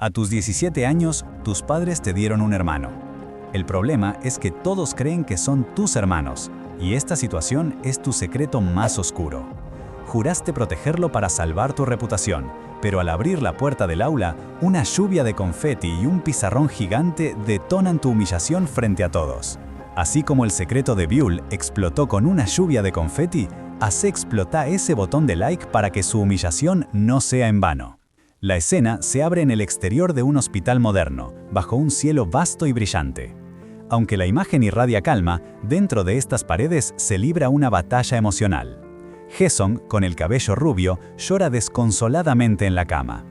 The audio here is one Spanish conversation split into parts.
A tus 17 años, tus padres te dieron un hermano. El problema es que todos creen que son tus hermanos, y esta situación es tu secreto más oscuro. Juraste protegerlo para salvar tu reputación, pero al abrir la puerta del aula, una lluvia de confeti y un pizarrón gigante detonan tu humillación frente a todos. Así como el secreto de Buell explotó con una lluvia de confeti, hace explotar ese botón de like para que su humillación no sea en vano. La escena se abre en el exterior de un hospital moderno, bajo un cielo vasto y brillante. Aunque la imagen irradia calma, dentro de estas paredes se libra una batalla emocional. Jason, con el cabello rubio, llora desconsoladamente en la cama.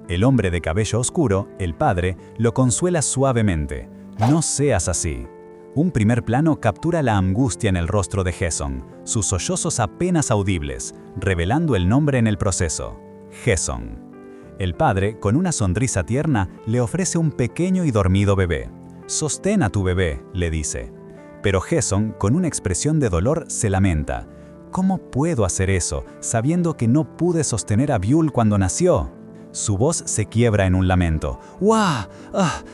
El hombre de cabello oscuro, el padre, lo consuela suavemente. No seas así. Un primer plano captura la angustia en el rostro de Jason, sus sollozos apenas audibles, revelando el nombre en el proceso: Jason. El padre, con una sonrisa tierna, le ofrece un pequeño y dormido bebé. «Sostén a tu bebé», le dice. Pero Jason, con una expresión de dolor, se lamenta. «¿Cómo puedo hacer eso, sabiendo que no pude sostener a Buell cuando nació?» Su voz se quiebra en un lamento. «¡Guau!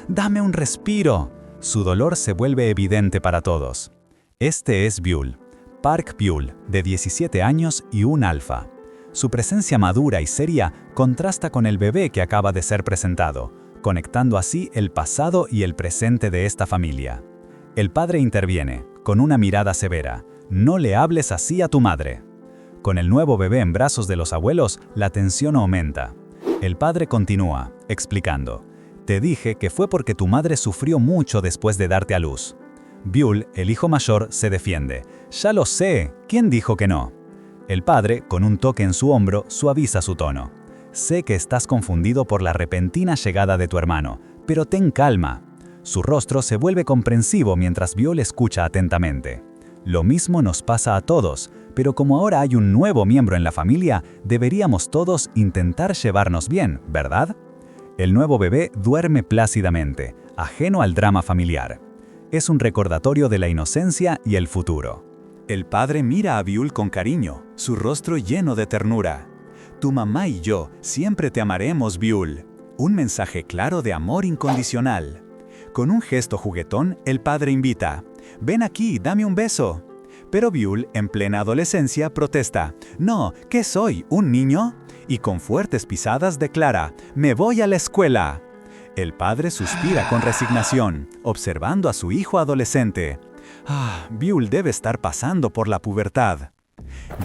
¡Dame un respiro!» Su dolor se vuelve evidente para todos. Este es Buell, Park Buell, de 17 años y un alfa. Su presencia madura y seria contrasta con el bebé que acaba de ser presentado, conectando así el pasado y el presente de esta familia. El padre interviene, con una mirada severa: «No le hables así a tu madre». Con el nuevo bebé en brazos de los abuelos, la tensión aumenta. El padre continúa, explicando: «Te dije que fue porque tu madre sufrió mucho después de darte a luz». Buell, el hijo mayor, se defiende: «Ya lo sé, ¿quién dijo que no?». El padre, con un toque en su hombro, suaviza su tono. «Sé que estás confundido por la repentina llegada de tu hermano, pero ten calma». Su rostro se vuelve comprensivo mientras Buell escucha atentamente. «Lo mismo nos pasa a todos, pero como ahora hay un nuevo miembro en la familia, deberíamos todos intentar llevarnos bien, ¿verdad?». El nuevo bebé duerme plácidamente, ajeno al drama familiar. Es un recordatorio de la inocencia y el futuro. El padre mira a Buell con cariño, su rostro lleno de ternura. «Tu mamá y yo siempre te amaremos, Buell». Un mensaje claro de amor incondicional. Con un gesto juguetón, el padre invita: «Ven aquí, dame un beso». Pero Buell, en plena adolescencia, protesta: «No, ¿qué soy, un niño?». Y con fuertes pisadas declara: «Me voy a la escuela». El padre suspira con resignación, observando a su hijo adolescente. Buell debe estar pasando por la pubertad.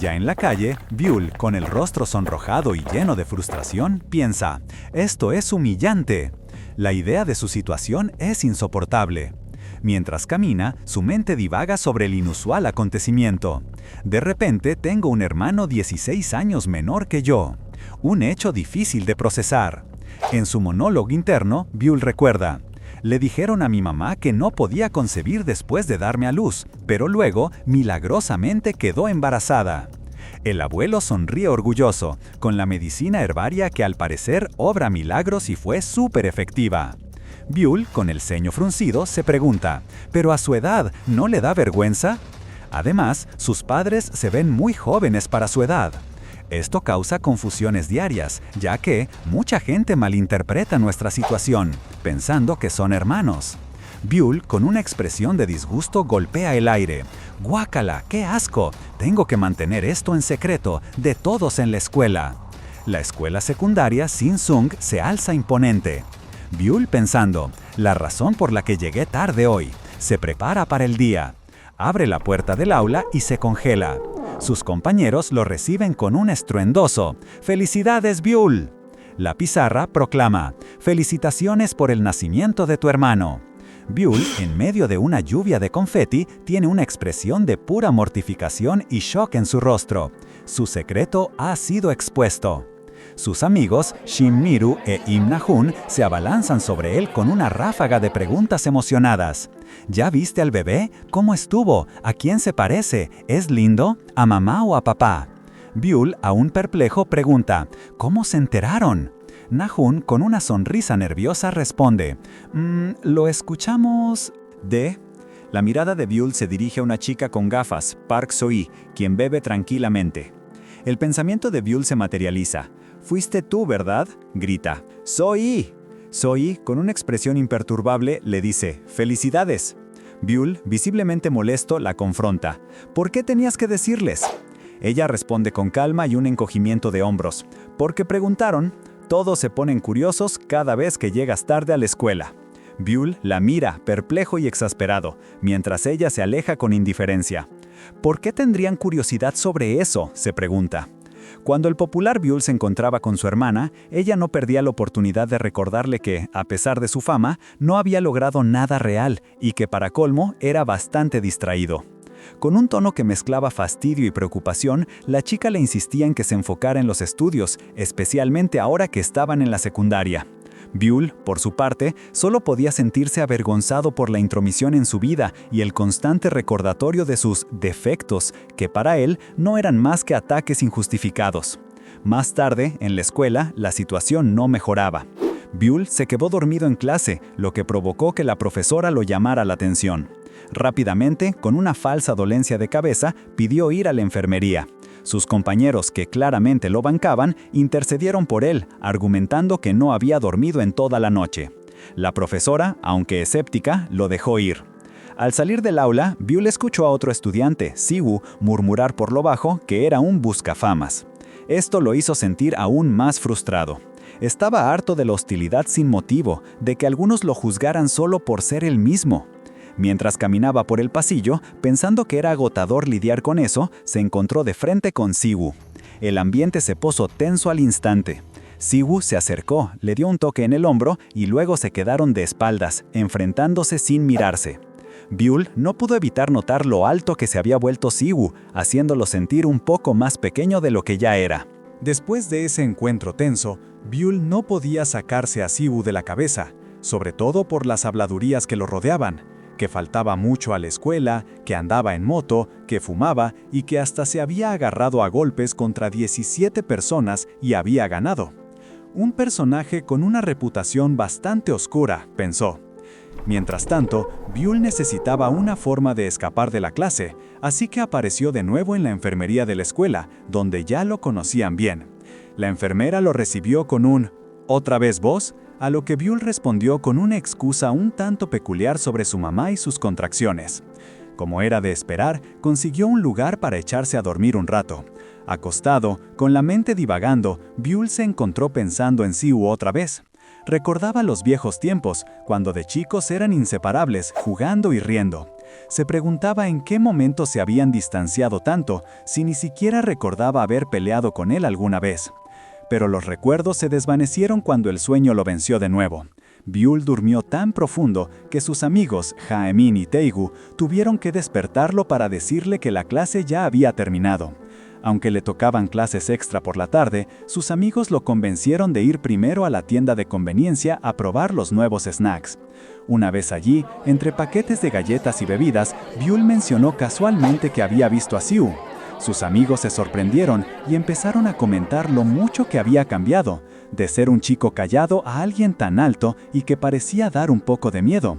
Ya en la calle, Buell, con el rostro sonrojado y lleno de frustración, piensa: «Esto es humillante». La idea de su situación es insoportable. Mientras camina, su mente divaga sobre el inusual acontecimiento. «De repente tengo un hermano 16 años menor que yo». Un hecho difícil de procesar. En su monólogo interno, Buell recuerda: «Le dijeron a mi mamá que no podía concebir después de darme a luz, pero luego, milagrosamente, quedó embarazada». El abuelo sonríe orgulloso, con la medicina herbaria que al parecer obra milagros y fue súper efectiva. Buell, con el ceño fruncido, se pregunta: «¿Pero a su edad no le da vergüenza?». Además, sus padres se ven muy jóvenes para su edad. Esto causa confusiones diarias, ya que mucha gente malinterpreta nuestra situación, pensando que son hermanos. Buell, con una expresión de disgusto, golpea el aire. «¡Guácala! ¡Qué asco! Tengo que mantener esto en secreto, de todos en la escuela». La escuela secundaria Sin Sung se alza imponente. Buell, pensando: «La razón por la que llegué tarde hoy». Se prepara para el día. Abre la puerta del aula y se congela. Sus compañeros lo reciben con un estruendoso: «¡Felicidades, Buell!». La pizarra proclama: «Felicitaciones por el nacimiento de tu hermano». Buell, en medio de una lluvia de confeti, tiene una expresión de pura mortificación y shock en su rostro. Su secreto ha sido expuesto. Sus amigos, Shin Miru e Im Na-hoon, se abalanzan sobre él con una ráfaga de preguntas emocionadas. «¿Ya viste al bebé? ¿Cómo estuvo? ¿A quién se parece? ¿Es lindo? ¿A mamá o a papá?». Buell, aún perplejo, pregunta: «¿Cómo se enteraron?». Na-hoon, con una sonrisa nerviosa, responde: «Lo escuchamos de...». La mirada de Buell se dirige a una chica con gafas, Park So-hee, quien bebe tranquilamente. El pensamiento de Buell se materializa. «Fuiste tú, ¿verdad?», grita. «So-hee». Zoe, con una expresión imperturbable, le dice, «¡Felicidades!». Buell, visiblemente molesto, la confronta. «¿Por qué tenías que decirles?». Ella responde con calma y un encogimiento de hombros. «Porque preguntaron. Todos se ponen curiosos cada vez que llegas tarde a la escuela». Buell la mira, perplejo y exasperado, mientras ella se aleja con indiferencia. «¿Por qué tendrían curiosidad sobre eso?», se pregunta. Cuando el popular Buell se encontraba con su hermana, ella no perdía la oportunidad de recordarle que, a pesar de su fama, no había logrado nada real y que, para colmo, era bastante distraído. Con un tono que mezclaba fastidio y preocupación, la chica le insistía en que se enfocara en los estudios, especialmente ahora que estaban en la secundaria. Buell, por su parte, solo podía sentirse avergonzado por la intromisión en su vida y el constante recordatorio de sus defectos, que para él no eran más que ataques injustificados. Más tarde, en la escuela, la situación no mejoraba. Buell se quedó dormido en clase, lo que provocó que la profesora lo llamara la atención. Rápidamente, con una falsa dolencia de cabeza, pidió ir a la enfermería. Sus compañeros, que claramente lo bancaban, intercedieron por él, argumentando que no había dormido en toda la noche. La profesora, aunque escéptica, lo dejó ir. Al salir del aula, Buell escuchó a otro estudiante, Siwoo, murmurar por lo bajo que era un buscafamas. Esto lo hizo sentir aún más frustrado. Estaba harto de la hostilidad sin motivo, de que algunos lo juzgaran solo por ser él mismo. Mientras caminaba por el pasillo, pensando que era agotador lidiar con eso, se encontró de frente con Siwoo. El ambiente se puso tenso al instante. Siwoo se acercó, le dio un toque en el hombro y luego se quedaron de espaldas, enfrentándose sin mirarse. Buell no pudo evitar notar lo alto que se había vuelto Siwoo, haciéndolo sentir un poco más pequeño de lo que ya era. Después de ese encuentro tenso, Buell no podía sacarse a Siwoo de la cabeza, sobre todo por las habladurías que lo rodeaban, que faltaba mucho a la escuela, que andaba en moto, que fumaba y que hasta se había agarrado a golpes contra 17 personas y había ganado. Un personaje con una reputación bastante oscura, pensó. Mientras tanto, Buell necesitaba una forma de escapar de la clase, así que apareció de nuevo en la enfermería de la escuela, donde ya lo conocían bien. La enfermera lo recibió con un «¿Otra vez vos?», a lo que Buell respondió con una excusa un tanto peculiar sobre su mamá y sus contracciones. Como era de esperar, consiguió un lugar para echarse a dormir un rato. Acostado, con la mente divagando, Buell se encontró pensando en Siwoo otra vez. Recordaba los viejos tiempos, cuando de chicos eran inseparables, jugando y riendo. Se preguntaba en qué momento se habían distanciado tanto, si ni siquiera recordaba haber peleado con él alguna vez. Pero los recuerdos se desvanecieron cuando el sueño lo venció de nuevo. Buell durmió tan profundo que sus amigos, Jaemin y Taegu, tuvieron que despertarlo para decirle que la clase ya había terminado. Aunque le tocaban clases extra por la tarde, sus amigos lo convencieron de ir primero a la tienda de conveniencia a probar los nuevos snacks. Una vez allí, entre paquetes de galletas y bebidas, Buell mencionó casualmente que había visto a Siwoo. Sus amigos se sorprendieron y empezaron a comentar lo mucho que había cambiado, de ser un chico callado a alguien tan alto y que parecía dar un poco de miedo.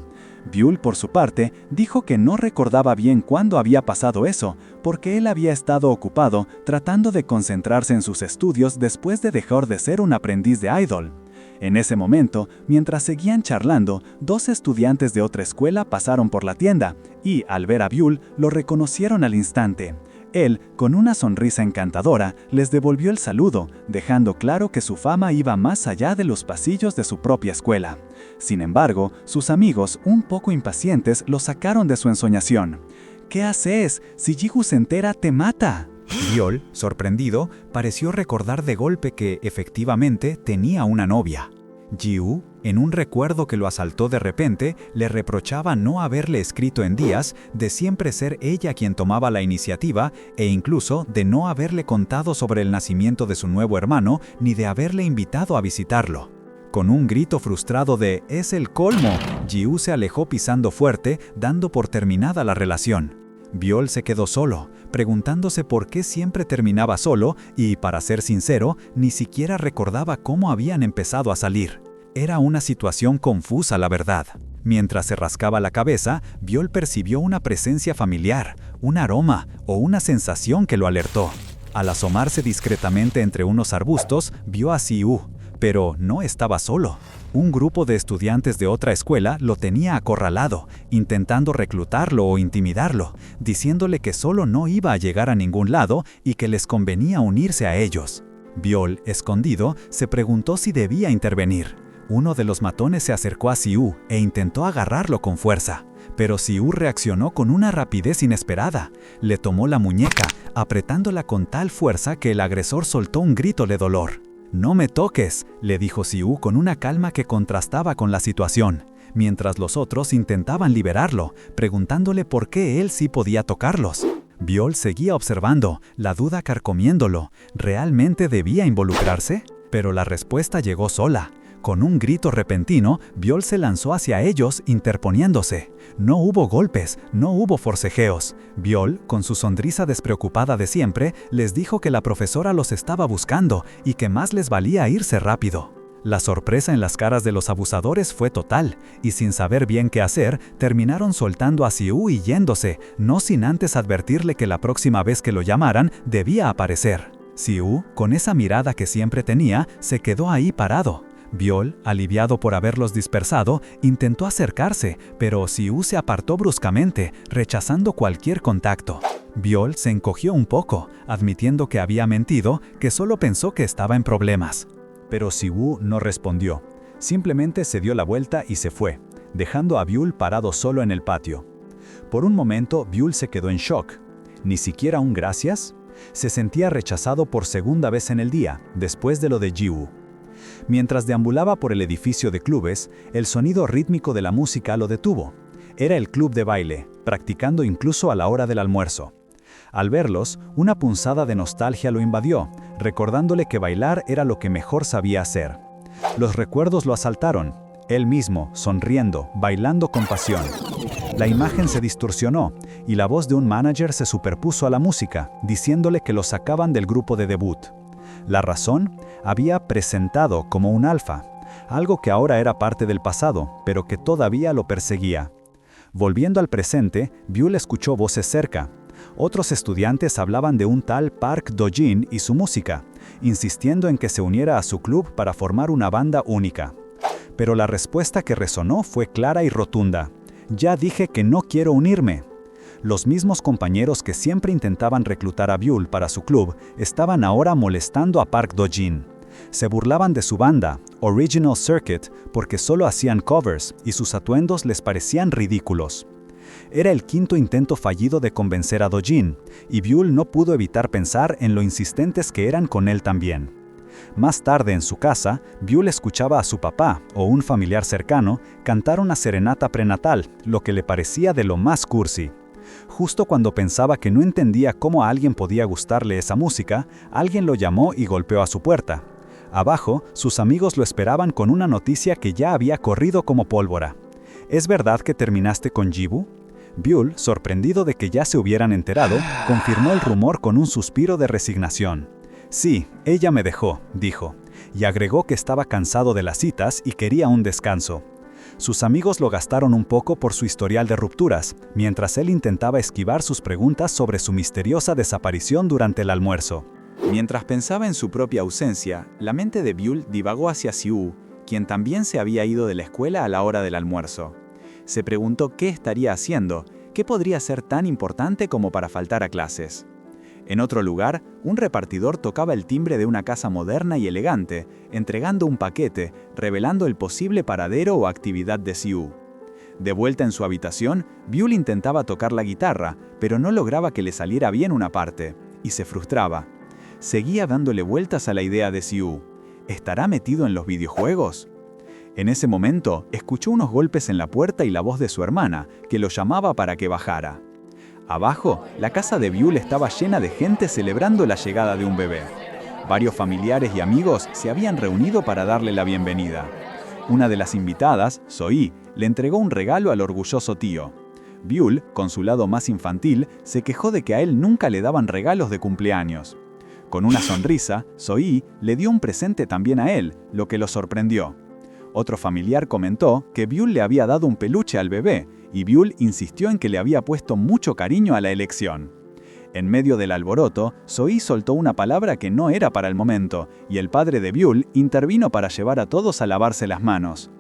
Buell, por su parte, dijo que no recordaba bien cuándo había pasado eso, porque él había estado ocupado tratando de concentrarse en sus estudios después de dejar de ser un aprendiz de idol. En ese momento, mientras seguían charlando, dos estudiantes de otra escuela pasaron por la tienda y, al ver a Buell, lo reconocieron al instante. Él, con una sonrisa encantadora, les devolvió el saludo, dejando claro que su fama iba más allá de los pasillos de su propia escuela. Sin embargo, sus amigos, un poco impacientes, lo sacaron de su ensoñación. «¿Qué haces? Si Jigu se entera, te mata». Buell, sorprendido, pareció recordar de golpe que, efectivamente, tenía una novia. Jiwoo, en un recuerdo que lo asaltó de repente, le reprochaba no haberle escrito en días, de siempre ser ella quien tomaba la iniciativa e incluso de no haberle contado sobre el nacimiento de su nuevo hermano ni de haberle invitado a visitarlo. Con un grito frustrado de «¡Es el colmo!», Jiwoo se alejó pisando fuerte, dando por terminada la relación. Buell se quedó solo, preguntándose por qué siempre terminaba solo y, para ser sincero, ni siquiera recordaba cómo habían empezado a salir. Era una situación confusa, la verdad. Mientras se rascaba la cabeza, Buell percibió una presencia familiar, un aroma o una sensación que lo alertó. Al asomarse discretamente entre unos arbustos, vio a Siwoo. Pero no estaba solo. Un grupo de estudiantes de otra escuela lo tenía acorralado, intentando reclutarlo o intimidarlo, diciéndole que solo no iba a llegar a ningún lado y que les convenía unirse a ellos. Viol, escondido, se preguntó si debía intervenir. Uno de los matones se acercó a Siú e intentó agarrarlo con fuerza, pero Siú reaccionó con una rapidez inesperada. Le tomó la muñeca, apretándola con tal fuerza que el agresor soltó un grito de dolor. «No me toques», le dijo Siú con una calma que contrastaba con la situación, mientras los otros intentaban liberarlo, preguntándole por qué él sí podía tocarlos. Viol seguía observando, la duda carcomiéndolo. ¿Realmente debía involucrarse? Pero la respuesta llegó sola. Con un grito repentino, Viol se lanzó hacia ellos, interponiéndose. No hubo golpes, no hubo forcejeos. Viol, con su sonrisa despreocupada de siempre, les dijo que la profesora los estaba buscando y que más les valía irse rápido. La sorpresa en las caras de los abusadores fue total, y sin saber bien qué hacer, terminaron soltando a Siú y yéndose, no sin antes advertirle que la próxima vez que lo llamaran, debía aparecer. Siú, con esa mirada que siempre tenía, se quedó ahí parado. Viol, aliviado por haberlos dispersado, intentó acercarse, pero Siú se apartó bruscamente, rechazando cualquier contacto. Viol se encogió un poco, admitiendo que había mentido, que solo pensó que estaba en problemas. Pero Siú no respondió. Simplemente se dio la vuelta y se fue, dejando a Viol parado solo en el patio. Por un momento, Viol se quedó en shock. ¿Ni siquiera un gracias? Se sentía rechazado por segunda vez en el día, después de lo de Jiwoo. Mientras deambulaba por el edificio de clubes, el sonido rítmico de la música lo detuvo. Era el club de baile, practicando incluso a la hora del almuerzo. Al verlos, una punzada de nostalgia lo invadió, recordándole que bailar era lo que mejor sabía hacer. Los recuerdos lo asaltaron, él mismo, sonriendo, bailando con pasión. La imagen se distorsionó, y la voz de un manager se superpuso a la música, diciéndole que lo sacaban del grupo de debut. La razón, había presentado como un alfa, algo que ahora era parte del pasado, pero que todavía lo perseguía. Volviendo al presente, Viol escuchó voces cerca. Otros estudiantes hablaban de un tal Park Do-jin y su música, insistiendo en que se uniera a su club para formar una banda única. Pero la respuesta que resonó fue clara y rotunda. «Ya dije que no quiero unirme». Los mismos compañeros que siempre intentaban reclutar a Viol para su club estaban ahora molestando a Park Do-jin. Se burlaban de su banda, Original Circuit, porque solo hacían covers y sus atuendos les parecían ridículos. Era el quinto intento fallido de convencer a Do-jin, y Viol no pudo evitar pensar en lo insistentes que eran con él también. Más tarde en su casa, Viol escuchaba a su papá o un familiar cercano cantar una serenata prenatal, lo que le parecía de lo más cursi. Justo cuando pensaba que no entendía cómo a alguien podía gustarle esa música, alguien lo llamó y golpeó a su puerta. Abajo, sus amigos lo esperaban con una noticia que ya había corrido como pólvora. ¿Es verdad que terminaste con Jiwoo? Viol, sorprendido de que ya se hubieran enterado, confirmó el rumor con un suspiro de resignación. «Sí, ella me dejó», dijo, y agregó que estaba cansado de las citas y quería un descanso. Sus amigos lo gastaron un poco por su historial de rupturas, mientras él intentaba esquivar sus preguntas sobre su misteriosa desaparición durante el almuerzo. Mientras pensaba en su propia ausencia, la mente de Viol divagó hacia Siú, quien también se había ido de la escuela a la hora del almuerzo. Se preguntó qué estaría haciendo, qué podría ser tan importante como para faltar a clases. En otro lugar, un repartidor tocaba el timbre de una casa moderna y elegante, entregando un paquete, revelando el posible paradero o actividad de Siú. De vuelta en su habitación, Viol intentaba tocar la guitarra, pero no lograba que le saliera bien una parte, y se frustraba. Seguía dándole vueltas a la idea de Siú. ¿Estará metido en los videojuegos? En ese momento, escuchó unos golpes en la puerta y la voz de su hermana, que lo llamaba para que bajara. Abajo, la casa de Viol estaba llena de gente celebrando la llegada de un bebé. Varios familiares y amigos se habían reunido para darle la bienvenida. Una de las invitadas, Sohee, le entregó un regalo al orgulloso tío. Viol, con su lado más infantil, se quejó de que a él nunca le daban regalos de cumpleaños. Con una sonrisa, Sohee le dio un presente también a él, lo que lo sorprendió. Otro familiar comentó que Viol le había dado un peluche al bebé, y Viol insistió en que le había puesto mucho cariño a la elección. En medio del alboroto, Zoe soltó una palabra que no era para el momento, y el padre de Buell intervino para llevar a todos a lavarse las manos.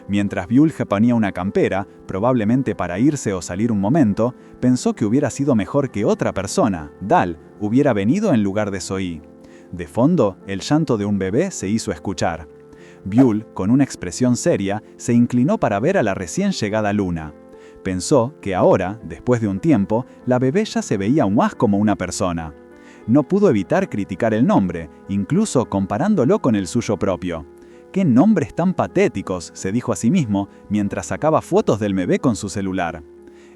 Mientras Buell ponía una campera, probablemente para irse o salir un momento, pensó que hubiera sido mejor que otra persona, Dal, hubiera venido en lugar de Zoe. De fondo, el llanto de un bebé se hizo escuchar. Buell, con una expresión seria, se inclinó para ver a la recién llegada luna. Pensó que ahora, después de un tiempo, la bebé ya se veía más como una persona. No pudo evitar criticar el nombre, incluso comparándolo con el suyo propio. ¡Qué nombres tan patéticos!, se dijo a sí mismo mientras sacaba fotos del bebé con su celular.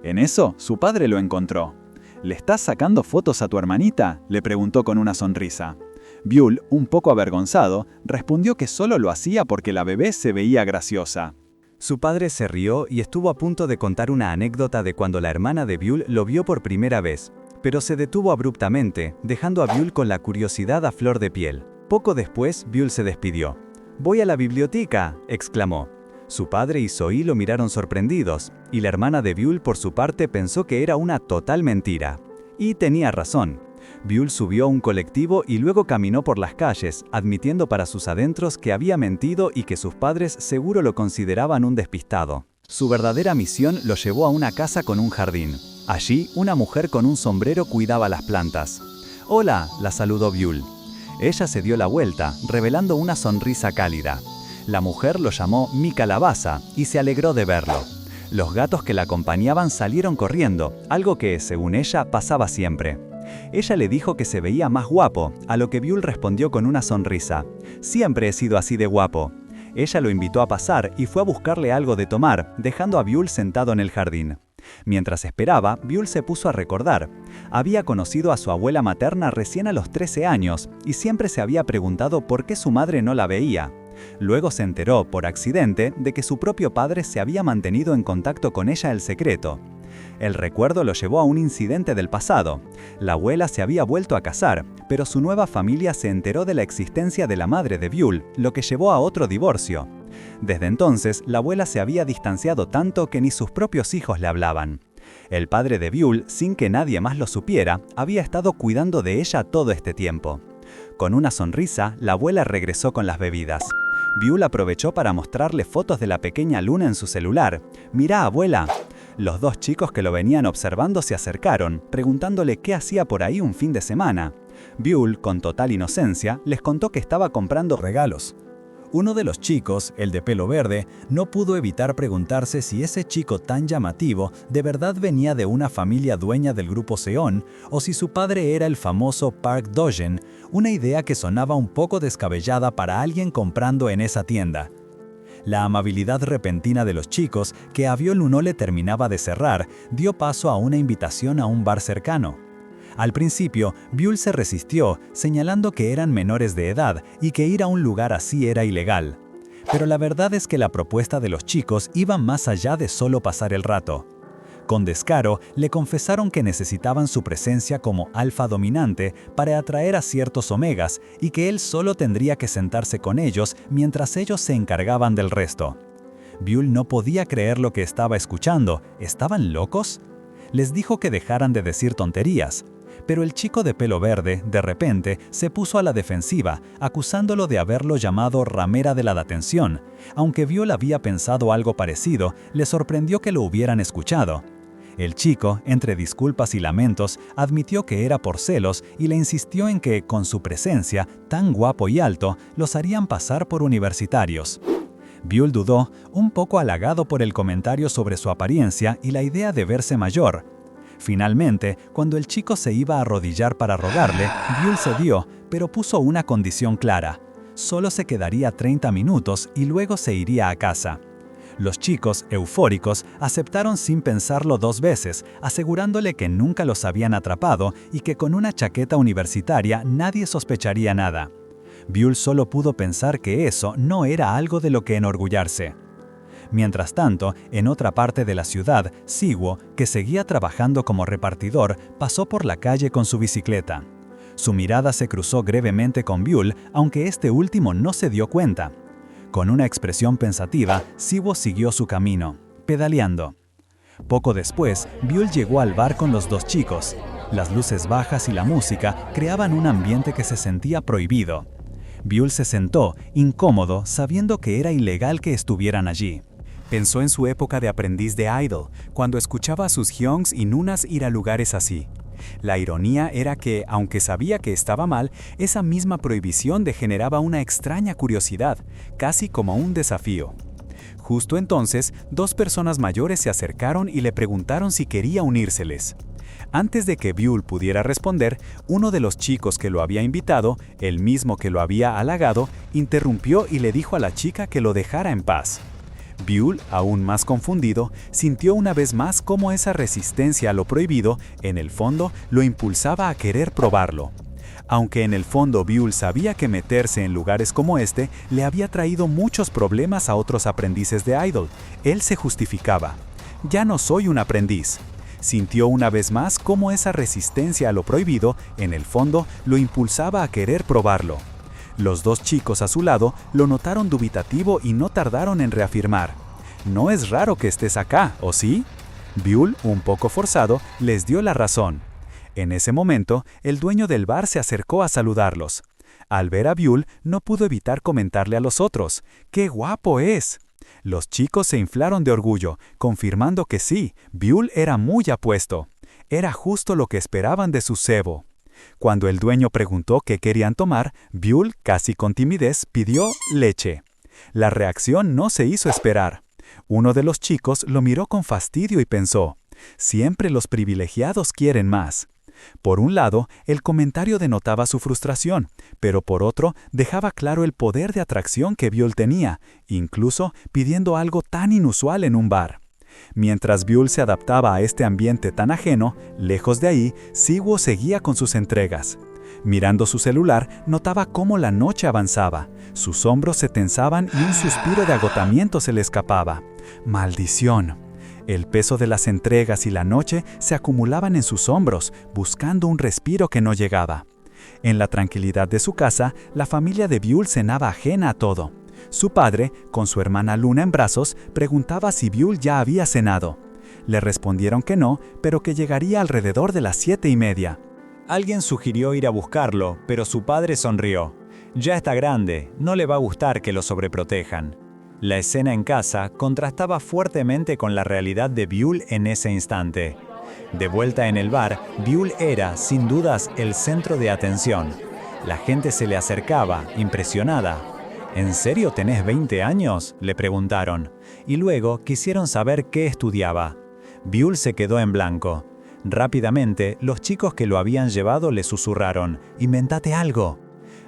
En eso, su padre lo encontró. ¿Le estás sacando fotos a tu hermanita?, le preguntó con una sonrisa. Buell, un poco avergonzado, respondió que solo lo hacía porque la bebé se veía graciosa. Su padre se rió y estuvo a punto de contar una anécdota de cuando la hermana de Buell lo vio por primera vez, pero se detuvo abruptamente, dejando a Buell con la curiosidad a flor de piel. Poco después, Buell se despidió. «¡Voy a la biblioteca!», exclamó. Su padre y Zoe lo miraron sorprendidos, y la hermana de Buell por su parte pensó que era una total mentira. Y tenía razón. Buell subió a un colectivo y luego caminó por las calles, admitiendo para sus adentros que había mentido y que sus padres seguro lo consideraban un despistado. Su verdadera misión lo llevó a una casa con un jardín. Allí, una mujer con un sombrero cuidaba las plantas. «Hola», la saludó Buell. Ella se dio la vuelta, revelando una sonrisa cálida. La mujer lo llamó mi calabaza y se alegró de verlo. Los gatos que la acompañaban salieron corriendo, algo que, según ella, pasaba siempre. Ella le dijo que se veía más guapo, a lo que Buell respondió con una sonrisa. «Siempre he sido así de guapo». Ella lo invitó a pasar y fue a buscarle algo de tomar, dejando a Buell sentado en el jardín. Mientras esperaba, Buell se puso a recordar. Había conocido a su abuela materna recién a los 13 años y siempre se había preguntado por qué su madre no la veía. Luego se enteró, por accidente, de que su propio padre se había mantenido en contacto con ella en secreto. El recuerdo lo llevó a un incidente del pasado. La abuela se había vuelto a casar, pero su nueva familia se enteró de la existencia de la madre de Buell, lo que llevó a otro divorcio. Desde entonces, la abuela se había distanciado tanto que ni sus propios hijos le hablaban. El padre de Buell, sin que nadie más lo supiera, había estado cuidando de ella todo este tiempo. Con una sonrisa, la abuela regresó con las bebidas. Buell aprovechó para mostrarle fotos de la pequeña luna en su celular. «Mirá, abuela». Los dos chicos que lo venían observando se acercaron, preguntándole qué hacía por ahí un fin de semana. Buell, con total inocencia, les contó que estaba comprando regalos. Uno de los chicos, el de pelo verde, no pudo evitar preguntarse si ese chico tan llamativo de verdad venía de una familia dueña del grupo Seon o si su padre era el famoso Park Do-jeon, una idea que sonaba un poco descabellada para alguien comprando en esa tienda. La amabilidad repentina de los chicos, que a Buell no le terminaba de cerrar, dio paso a una invitación a un bar cercano. Al principio, Buell se resistió, señalando que eran menores de edad y que ir a un lugar así era ilegal. Pero la verdad es que la propuesta de los chicos iba más allá de solo pasar el rato. Con descaro, le confesaron que necesitaban su presencia como alfa dominante para atraer a ciertos omegas y que él solo tendría que sentarse con ellos mientras ellos se encargaban del resto. Buell no podía creer lo que estaba escuchando. ¿Estaban locos? Les dijo que dejaran de decir tonterías. Pero el chico de pelo verde, de repente, se puso a la defensiva, acusándolo de haberlo llamado ramera de la atención. Aunque Buell había pensado algo parecido, le sorprendió que lo hubieran escuchado. El chico, entre disculpas y lamentos, admitió que era por celos y le insistió en que, con su presencia, tan guapo y alto, los harían pasar por universitarios. Buell dudó, un poco halagado por el comentario sobre su apariencia y la idea de verse mayor. Finalmente, cuando el chico se iba a arrodillar para rogarle, Buell cedió, pero puso una condición clara. Solo se quedaría 30 minutos y luego se iría a casa. Los chicos, eufóricos, aceptaron sin pensarlo 2 veces, asegurándole que nunca los habían atrapado y que con una chaqueta universitaria nadie sospecharía nada. Buell solo pudo pensar que eso no era algo de lo que enorgullarse. Mientras tanto, en otra parte de la ciudad, Siwo, que seguía trabajando como repartidor, pasó por la calle con su bicicleta. Su mirada se cruzó brevemente con Buell, aunque este último no se dio cuenta. Con una expresión pensativa, Siwo siguió su camino, pedaleando. Poco después, Buell llegó al bar con los 2 chicos. Las luces bajas y la música creaban un ambiente que se sentía prohibido. Buell se sentó, incómodo, sabiendo que era ilegal que estuvieran allí. Pensó en su época de aprendiz de idol, cuando escuchaba a sus hyungs y nunas ir a lugares así. La ironía era que, aunque sabía que estaba mal, esa misma prohibición degeneraba una extraña curiosidad, casi como un desafío. Justo entonces, dos personas mayores se acercaron y le preguntaron si quería unírseles. Antes de que Buell pudiera responder, uno de los chicos que lo había invitado, el mismo que lo había halagado, interrumpió y le dijo a la chica que lo dejara en paz. Buell, aún más confundido, sintió una vez más cómo esa resistencia a lo prohibido, en el fondo, lo impulsaba a querer probarlo. Aunque en el fondo Buell sabía que meterse en lugares como este le había traído muchos problemas a otros aprendices de idol, él se justificaba. «Ya no soy un aprendiz». Sintió una vez más cómo esa resistencia a lo prohibido, en el fondo, lo impulsaba a querer probarlo. Los dos chicos a su lado lo notaron dubitativo y no tardaron en reafirmar. «No es raro que estés acá, ¿o sí?». Buell, un poco forzado, les dio la razón. En ese momento, el dueño del bar se acercó a saludarlos. Al ver a Buell, no pudo evitar comentarle a los otros: «¡Qué guapo es!». Los chicos se inflaron de orgullo, confirmando que sí, Buell era muy apuesto. Era justo lo que esperaban de su cebo. Cuando el dueño preguntó qué querían tomar, Buell, casi con timidez, pidió leche. La reacción no se hizo esperar. Uno de los chicos lo miró con fastidio y pensó: «Siempre los privilegiados quieren más». Por un lado, el comentario denotaba su frustración, pero por otro, dejaba claro el poder de atracción que Buell tenía, incluso pidiendo algo tan inusual en un bar. Mientras Buell se adaptaba a este ambiente tan ajeno, lejos de ahí, Siwoo seguía con sus entregas. Mirando su celular, notaba cómo la noche avanzaba. Sus hombros se tensaban y un suspiro de agotamiento se le escapaba. ¡Maldición! El peso de las entregas y la noche se acumulaban en sus hombros, buscando un respiro que no llegaba. En la tranquilidad de su casa, la familia de Buell cenaba ajena a todo. Su padre, con su hermana Luna en brazos, preguntaba si Buell ya había cenado. Le respondieron que no, pero que llegaría alrededor de las 7:30. Alguien sugirió ir a buscarlo, pero su padre sonrió. Ya está grande, no le va a gustar que lo sobreprotejan. La escena en casa contrastaba fuertemente con la realidad de Buell en ese instante. De vuelta en el bar, Buell era, sin dudas, el centro de atención. La gente se le acercaba, impresionada. ¿En serio tenés 20 años?, le preguntaron, y luego quisieron saber qué estudiaba. Buell se quedó en blanco. Rápidamente, los chicos que lo habían llevado le susurraron: «Inventate algo».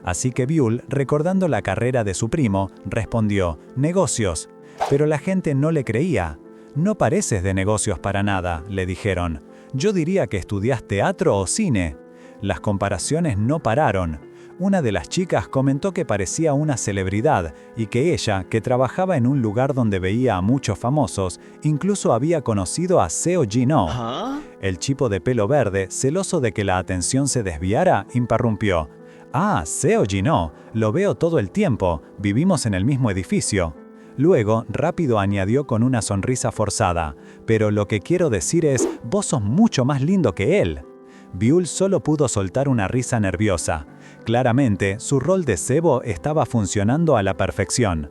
Así que Buell, recordando la carrera de su primo, respondió: «Negocios». Pero la gente no le creía. «No pareces de negocios para nada», le dijeron. «Yo diría que estudias teatro o cine». Las comparaciones no pararon. Una de las chicas comentó que parecía una celebridad y que ella, que trabajaba en un lugar donde veía a muchos famosos, incluso había conocido a Seo Jin-ho. El chico de pelo verde, celoso de que la atención se desviara, interrumpió: «Ah, Seo Jin-ho, lo veo todo el tiempo, vivimos en el mismo edificio». Luego, rápido añadió con una sonrisa forzada: «Pero lo que quiero decir es, vos sos mucho más lindo que él». Buell solo pudo soltar una risa nerviosa. Claramente, su rol de cebo estaba funcionando a la perfección.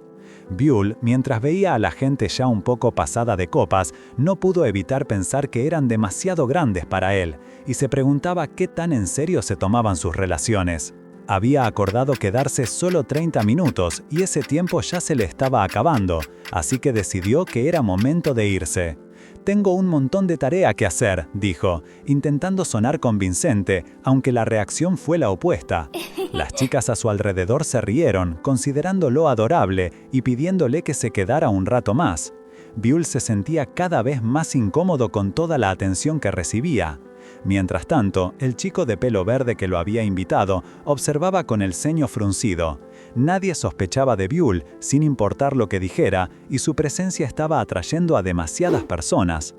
Buell, mientras veía a la gente ya un poco pasada de copas, no pudo evitar pensar que eran demasiado grandes para él, y se preguntaba qué tan en serio se tomaban sus relaciones. Había acordado quedarse solo 30 minutos y ese tiempo ya se le estaba acabando, así que decidió que era momento de irse. «Tengo un montón de tarea que hacer», dijo, intentando sonar convincente, aunque la reacción fue la opuesta. Las chicas a su alrededor se rieron, considerándolo adorable y pidiéndole que se quedara un rato más. Buell se sentía cada vez más incómodo con toda la atención que recibía. Mientras tanto, el chico de pelo verde que lo había invitado observaba con el ceño fruncido. Nadie sospechaba de Buell, sin importar lo que dijera, y su presencia estaba atrayendo a demasiadas personas.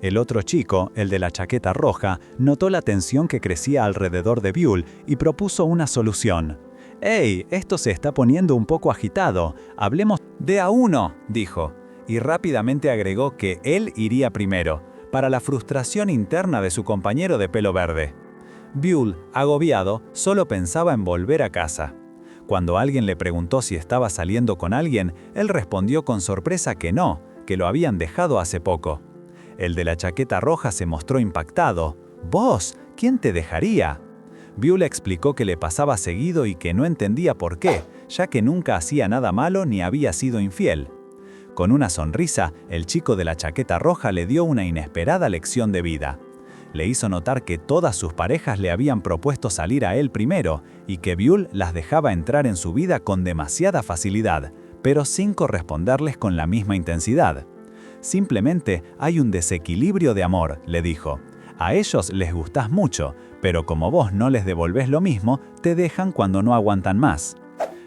El otro chico, el de la chaqueta roja, notó la tensión que crecía alrededor de Buell y propuso una solución. «¡Hey! Esto se está poniendo un poco agitado. Hablemos de a uno», dijo, y rápidamente agregó que él iría primero, para la frustración interna de su compañero de pelo verde. Byul, agobiado, solo pensaba en volver a casa. Cuando alguien le preguntó si estaba saliendo con alguien, él respondió con sorpresa que no, que lo habían dejado hace poco. El de la chaqueta roja se mostró impactado. «¿Vos? ¿Quién te dejaría?» Byul explicó que le pasaba seguido y que no entendía por qué, ya que nunca hacía nada malo ni había sido infiel. Con una sonrisa, el chico de la chaqueta roja le dio una inesperada lección de vida. Le hizo notar que todas sus parejas le habían propuesto salir a él primero y que Byul las dejaba entrar en su vida con demasiada facilidad, pero sin corresponderles con la misma intensidad. «Simplemente hay un desequilibrio de amor», le dijo. «A ellos les gustás mucho, pero como vos no les devolvés lo mismo, te dejan cuando no aguantan más».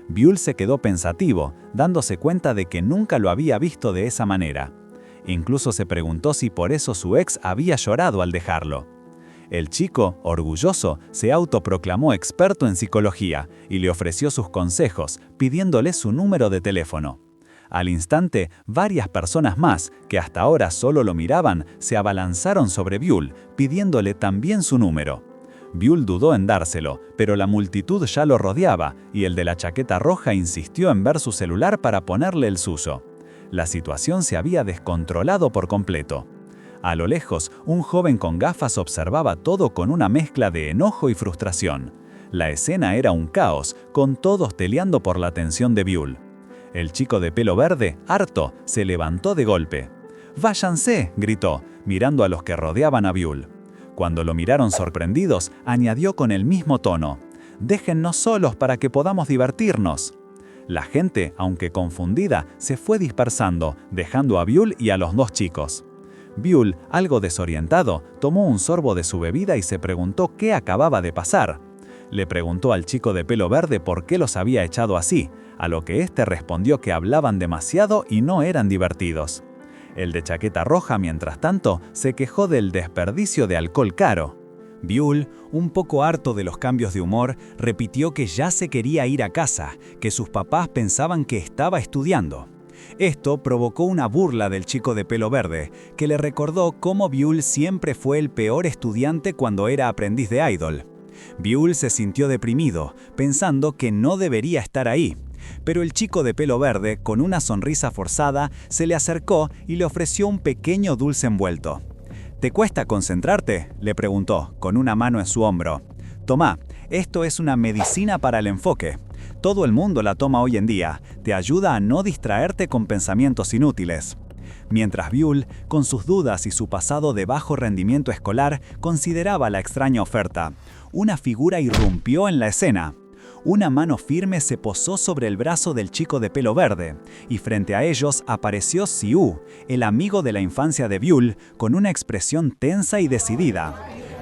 Byul se quedó pensativo, dándose cuenta de que nunca lo había visto de esa manera. Incluso se preguntó si por eso su ex había llorado al dejarlo. El chico, orgulloso, se autoproclamó experto en psicología y le ofreció sus consejos, pidiéndole su número de teléfono. Al instante, varias personas más, que hasta ahora solo lo miraban, se abalanzaron sobre Byul, pidiéndole también su número. Byul dudó en dárselo, pero la multitud ya lo rodeaba, y el de la chaqueta roja insistió en ver su celular para ponerle el suyo. La situación se había descontrolado por completo. A lo lejos, un joven con gafas observaba todo con una mezcla de enojo y frustración. La escena era un caos, con todos peleando por la atención de Byul. El chico de pelo verde, harto, se levantó de golpe. «¡Váyanse!», gritó, mirando a los que rodeaban a Byul. Cuando lo miraron sorprendidos, añadió con el mismo tono: «Déjennos solos para que podamos divertirnos». La gente, aunque confundida, se fue dispersando, dejando a Byul y a los dos chicos. Byul, algo desorientado, tomó un sorbo de su bebida y se preguntó qué acababa de pasar. Le preguntó al chico de pelo verde por qué los había echado así, a lo que éste respondió que hablaban demasiado y no eran divertidos. El de chaqueta roja, mientras tanto, se quejó del desperdicio de alcohol caro. Byul, un poco harto de los cambios de humor, repitió que ya se quería ir a casa, que sus papás pensaban que estaba estudiando. Esto provocó una burla del chico de pelo verde, que le recordó cómo Byul siempre fue el peor estudiante cuando era aprendiz de idol. Byul se sintió deprimido, pensando que no debería estar ahí. Pero el chico de pelo verde, con una sonrisa forzada, se le acercó y le ofreció un pequeño dulce envuelto. «¿Te cuesta concentrarte?», le preguntó, con una mano en su hombro. «Tomá, esto es una medicina para el enfoque. Todo el mundo la toma hoy en día. Te ayuda a no distraerte con pensamientos inútiles». Mientras Byul, con sus dudas y su pasado de bajo rendimiento escolar, consideraba la extraña oferta, una figura irrumpió en la escena. Una mano firme se posó sobre el brazo del chico de pelo verde, y frente a ellos apareció Siu, el amigo de la infancia de Byul, con una expresión tensa y decidida.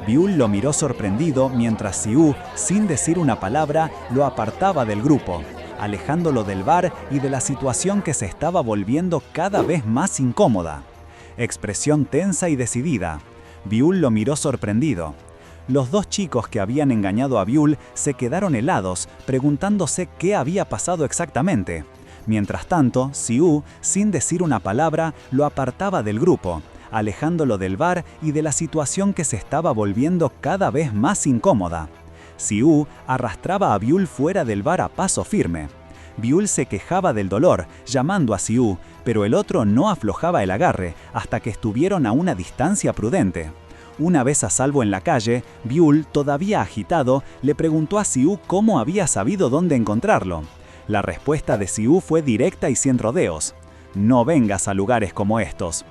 Byul lo miró sorprendido mientras Siu, sin decir una palabra, lo apartaba del grupo, alejándolo del bar y de la situación que se estaba volviendo cada vez más incómoda. Expresión tensa y decidida. Byul lo miró sorprendido. Los dos chicos que habían engañado a Byul se quedaron helados, preguntándose qué había pasado exactamente. Mientras tanto, Siu, sin decir una palabra, lo apartaba del grupo, alejándolo del bar y de la situación que se estaba volviendo cada vez más incómoda. Siu arrastraba a Byul fuera del bar a paso firme. Byul se quejaba del dolor, llamando a Siu, pero el otro no aflojaba el agarre hasta que estuvieron a una distancia prudente. Una vez a salvo en la calle, Byul, todavía agitado, le preguntó a Siu cómo había sabido dónde encontrarlo. La respuesta de Siu fue directa y sin rodeos: «No vengas a lugares como estos».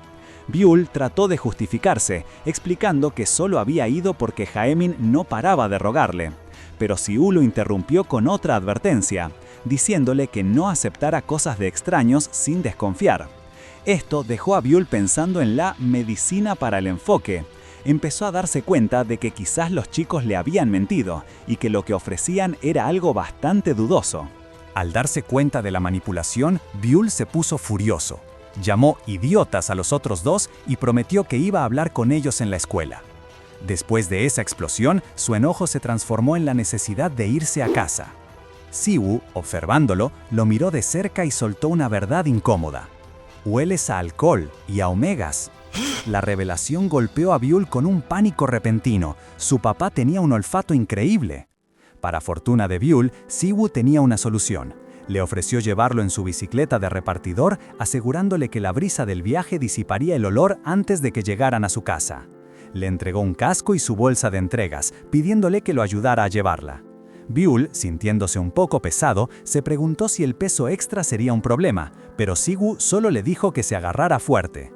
Byul trató de justificarse, explicando que solo había ido porque Jaemin no paraba de rogarle. Pero Siu lo interrumpió con otra advertencia, diciéndole que no aceptara cosas de extraños sin desconfiar. Esto dejó a Byul pensando en la medicina para el enfoque. Empezó a darse cuenta de que quizás los chicos le habían mentido y que lo que ofrecían era algo bastante dudoso. Al darse cuenta de la manipulación, Byul se puso furioso. Llamó idiotas a los otros dos y prometió que iba a hablar con ellos en la escuela. Después de esa explosión, su enojo se transformó en la necesidad de irse a casa. Siu, observándolo, lo miró de cerca y soltó una verdad incómoda. «Hueles a alcohol y a omegas». La revelación golpeó a Byul con un pánico repentino. Su papá tenía un olfato increíble. Para fortuna de Byul, Siwoo tenía una solución. Le ofreció llevarlo en su bicicleta de repartidor, asegurándole que la brisa del viaje disiparía el olor antes de que llegaran a su casa. Le entregó un casco y su bolsa de entregas, pidiéndole que lo ayudara a llevarla. Byul, sintiéndose un poco pesado, se preguntó si el peso extra sería un problema, pero Siwoo solo le dijo que se agarrara fuerte.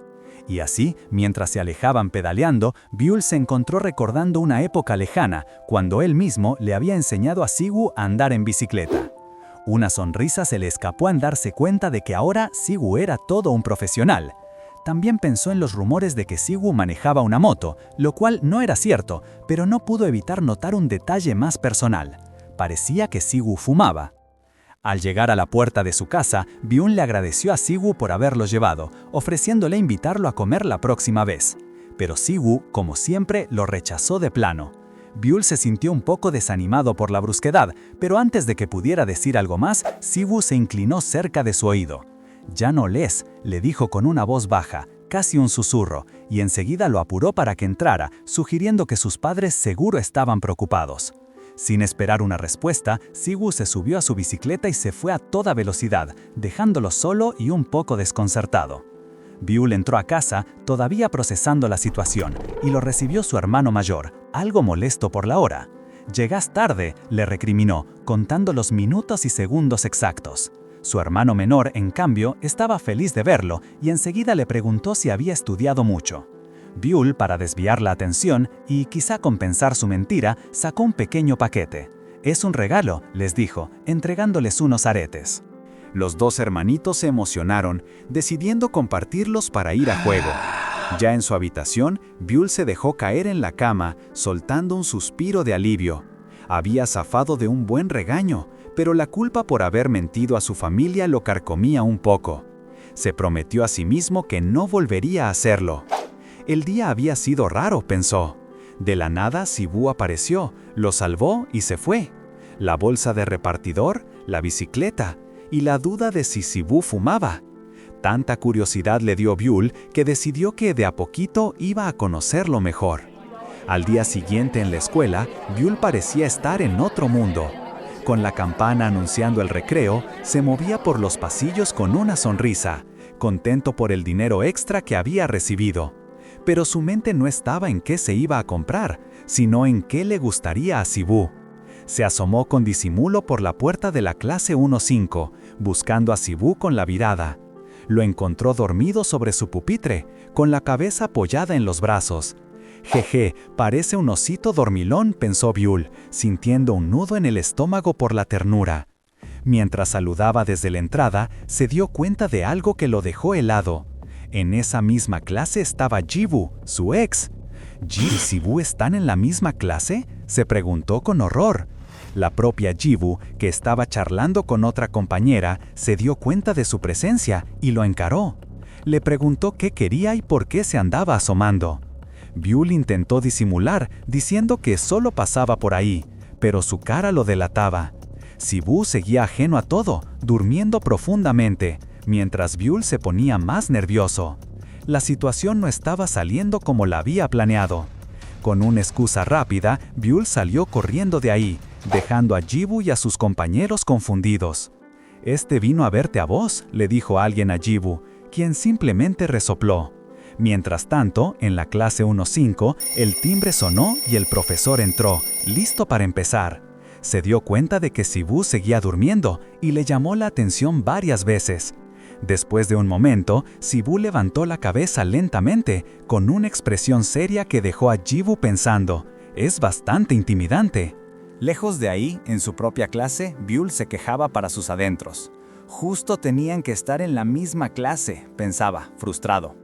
Y así, mientras se alejaban pedaleando, Byul se encontró recordando una época lejana, cuando él mismo le había enseñado a Siwoo a andar en bicicleta. Una sonrisa se le escapó al darse cuenta de que ahora Siwoo era todo un profesional. También pensó en los rumores de que Siwoo manejaba una moto, lo cual no era cierto, pero no pudo evitar notar un detalle más personal. Parecía que Siwoo fumaba. Al llegar a la puerta de su casa, Byul le agradeció a Siwoo por haberlo llevado, ofreciéndole invitarlo a comer la próxima vez. Pero Siwoo, como siempre, lo rechazó de plano. Byul se sintió un poco desanimado por la brusquedad, pero antes de que pudiera decir algo más, Siwoo se inclinó cerca de su oído. «Ya no lees», le dijo con una voz baja, casi un susurro, y enseguida lo apuró para que entrara, sugiriendo que sus padres seguro estaban preocupados. Sin esperar una respuesta, Siwoo se subió a su bicicleta y se fue a toda velocidad, dejándolo solo y un poco desconcertado. Byul entró a casa, todavía procesando la situación, y lo recibió su hermano mayor, algo molesto por la hora. «Llegas tarde», le recriminó, contando los minutos y segundos exactos. Su hermano menor, en cambio, estaba feliz de verlo y enseguida le preguntó si había estudiado mucho. Byul, para desviar la atención y quizá compensar su mentira, sacó un pequeño paquete. «Es un regalo», les dijo, entregándoles unos aretes. Los dos hermanitos se emocionaron, decidiendo compartirlos para ir a juego. Ya en su habitación, Byul se dejó caer en la cama, soltando un suspiro de alivio. Había zafado de un buen regaño, pero la culpa por haber mentido a su familia lo carcomía un poco. Se prometió a sí mismo que no volvería a hacerlo. El día había sido raro, pensó. De la nada, Siwoo apareció, lo salvó y se fue. La bolsa de repartidor, la bicicleta y la duda de si Siwoo fumaba. Tanta curiosidad le dio Byul que decidió que de a poquito iba a conocerlo mejor. Al día siguiente en la escuela, Byul parecía estar en otro mundo. Con la campana anunciando el recreo, se movía por los pasillos con una sonrisa, contento por el dinero extra que había recibido. Pero su mente no estaba en qué se iba a comprar, sino en qué le gustaría a Siwoo. Se asomó con disimulo por la puerta de la clase 1-5, buscando a Siwoo con la mirada. Lo encontró dormido sobre su pupitre, con la cabeza apoyada en los brazos. «Jeje, parece un osito dormilón», pensó Byul, sintiendo un nudo en el estómago por la ternura. Mientras saludaba desde la entrada, se dio cuenta de algo que lo dejó helado. En esa misma clase estaba Jiwoo, su ex. ¿Ji y Siwoo están en la misma clase?, se preguntó con horror. La propia Jiwoo, que estaba charlando con otra compañera, se dio cuenta de su presencia y lo encaró. Le preguntó qué quería y por qué se andaba asomando. Byul intentó disimular, diciendo que solo pasaba por ahí, pero su cara lo delataba. Siwoo seguía ajeno a todo, durmiendo profundamente, mientras Byul se ponía más nervioso. La situación no estaba saliendo como la había planeado. Con una excusa rápida, Byul salió corriendo de ahí, dejando a Jiwoo y a sus compañeros confundidos. «Este vino a verte a vos», le dijo alguien a Jiwoo, quien simplemente resopló. Mientras tanto, en la clase 1-5, el timbre sonó y el profesor entró, listo para empezar. Se dio cuenta de que Siwoo seguía durmiendo y le llamó la atención varias veces. Después de un momento, Siwoo levantó la cabeza lentamente, con una expresión seria que dejó a Jiwoo pensando, «Es bastante intimidante». Lejos de ahí, en su propia clase, Byul se quejaba para sus adentros. Justo tenían que estar en la misma clase, pensaba, frustrado.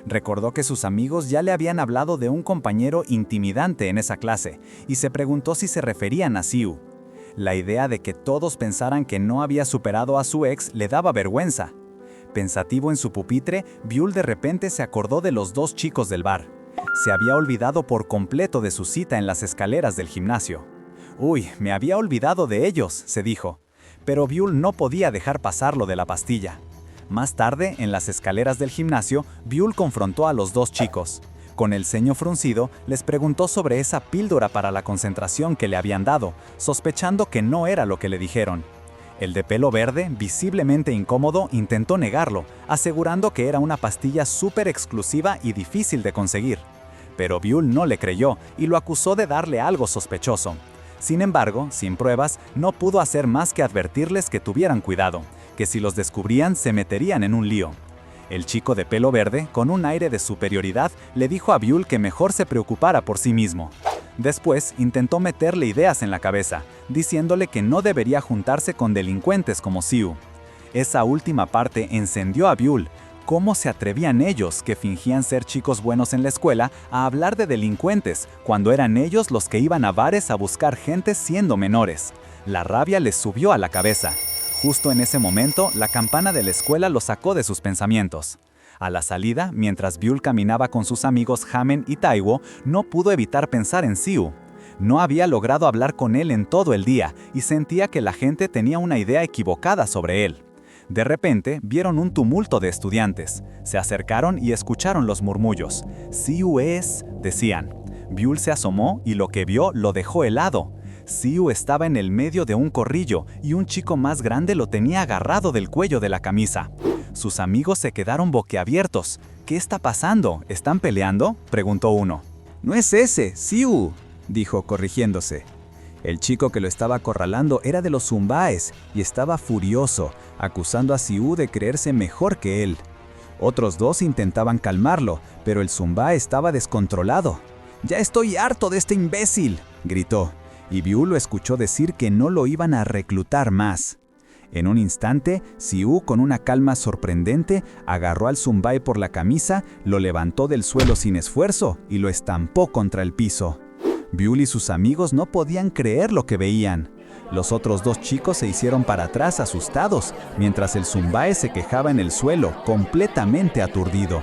Recordó que sus amigos ya le habían hablado de un compañero intimidante en esa clase, y se preguntó si se referían a Siwoo. La idea de que todos pensaran que no había superado a su ex le daba vergüenza. Pensativo en su pupitre, Byul de repente se acordó de los dos chicos del bar. Se había olvidado por completo de su cita en las escaleras del gimnasio. «Uy, me había olvidado de ellos», se dijo. Pero Byul no podía dejar pasar lo de la pastilla. Más tarde, en las escaleras del gimnasio, Byul confrontó a los dos chicos. Con el ceño fruncido, les preguntó sobre esa píldora para la concentración que le habían dado, sospechando que no era lo que le dijeron. El de pelo verde, visiblemente incómodo, intentó negarlo, asegurando que era una pastilla súper exclusiva y difícil de conseguir. Pero Byul no le creyó y lo acusó de darle algo sospechoso. Sin embargo, sin pruebas, no pudo hacer más que advertirles que tuvieran cuidado, que si los descubrían se meterían en un lío. El chico de pelo verde, con un aire de superioridad, le dijo a Byul que mejor se preocupara por sí mismo. Después, intentó meterle ideas en la cabeza, diciéndole que no debería juntarse con delincuentes como Siu. Esa última parte encendió a Byul. ¿Cómo se atrevían ellos, que fingían ser chicos buenos en la escuela, a hablar de delincuentes, cuando eran ellos los que iban a bares a buscar gente siendo menores? La rabia les subió a la cabeza. Justo en ese momento, la campana de la escuela lo sacó de sus pensamientos. A la salida, mientras Byul caminaba con sus amigos Hamen y Taiwo, no pudo evitar pensar en Siu. No había logrado hablar con él en todo el día y sentía que la gente tenía una idea equivocada sobre él. De repente, vieron un tumulto de estudiantes. Se acercaron y escucharon los murmullos. «Siu es», decían. Byul se asomó y lo que vio lo dejó helado. Siu estaba en el medio de un corrillo y un chico más grande lo tenía agarrado del cuello de la camisa. Sus amigos se quedaron boquiabiertos. «¿Qué está pasando? ¿Están peleando?», preguntó uno. «No es ese, Siu», dijo corrigiéndose. El chico que lo estaba acorralando era de los Zumbaes y estaba furioso, acusando a Siu de creerse mejor que él. Otros dos intentaban calmarlo, pero el Zumbae estaba descontrolado. «¡Ya estoy harto de este imbécil!», gritó, y Byul lo escuchó decir que no lo iban a reclutar más. En un instante, Siu, con una calma sorprendente, agarró al Zumbae por la camisa, lo levantó del suelo sin esfuerzo y lo estampó contra el piso. Byul y sus amigos no podían creer lo que veían. Los otros dos chicos se hicieron para atrás asustados, mientras el Zumbae se quejaba en el suelo, completamente aturdido.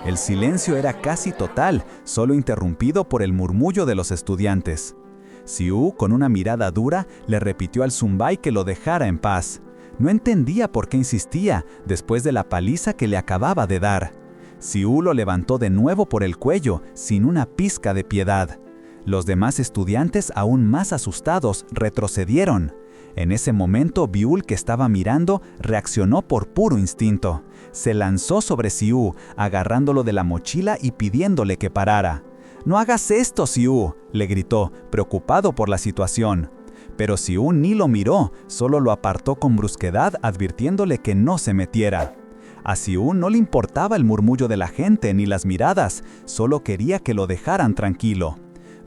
El silencio era casi total, solo interrumpido por el murmullo de los estudiantes. Siu, con una mirada dura, le repitió al Zumbae que lo dejara en paz. No entendía por qué insistía, después de la paliza que le acababa de dar. Siu lo levantó de nuevo por el cuello, sin una pizca de piedad. Los demás estudiantes, aún más asustados, retrocedieron. En ese momento, Byul, que estaba mirando, reaccionó por puro instinto. Se lanzó sobre Siu, agarrándolo de la mochila y pidiéndole que parara. «¡No hagas esto, Siu!», le gritó, preocupado por la situación. Pero Siu ni lo miró, solo lo apartó con brusquedad, advirtiéndole que no se metiera. A Siu no le importaba el murmullo de la gente ni las miradas, solo quería que lo dejaran tranquilo.